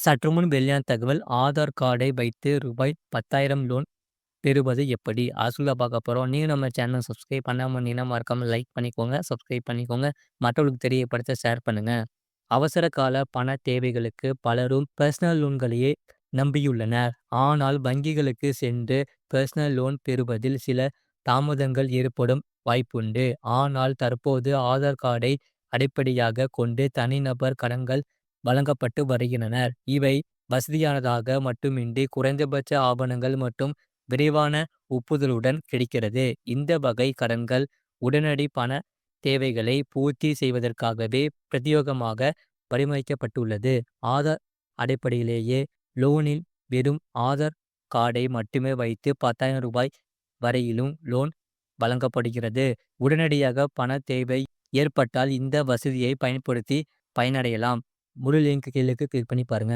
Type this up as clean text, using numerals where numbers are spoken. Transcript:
சற்றுமுன் வெளியான தகவல் ஆதார் கார்டை வைத்து ரூபாய் 10,000 லோன் பெறுவது எப்படி? அத பார்க்க போறோம். நீங்க நம்ம சேனல சப்ஸ்கிரைப் பண்ணாம இருந்தீங்கன்னா, மறக்காம லைக் பண்ணிக்கோங்க, சப்ஸ்கிரைப் பண்ணிக்கோங்க. மற்றவர்களுக்கு தெரியப்படுத்த ஷேர் பண்ணுங்க. அவசர கால பண தேவைகளுக்கு பலரும் பர்சனல் லோன்களையே நம்பியுள்ளனர். ஆனால் வங்கிகளுக்கு சென்று பர்சனல் லோன் பெறுவதில் சில தாமதங்கள் ஏற்படும் வாய்ப்புண்டு. ஆனால் தற்போது ஆதார் கார்டை அடிப்படையாகக் கொண்டு தனிநபர் கடன்கள் வழங்கப்பட்டு வருகின்றன. இவை வசதியானதாக மட்டுமின்றி குறைந்தபட்ச ஆவணங்கள் மற்றும் விரைவான ஒப்புதலுடன் கிடைக்கிறது. இந்த வகை கடன்கள் உடனடி பண தேவைகளை பூர்த்தி செய்வதற்காகவே பிரத்யேகமாக வடிவமைக்கப்பட்டுள்ளது. ஆதார் அடிப்படையிலேயே லோனில் வெறும் ஆதார் கார்டை மட்டுமே வைத்து ரூபாய் 10,000 வரையிலும் லோன் வழங்கப்படுகிறது. உடனடியாக பண தேவை ஏற்பட்டால் இந்த வசதியை பயன்படுத்தி பயனடையலாம். முழு லிங்க் கீழே கிளிக் பண்ணி பாருங்க.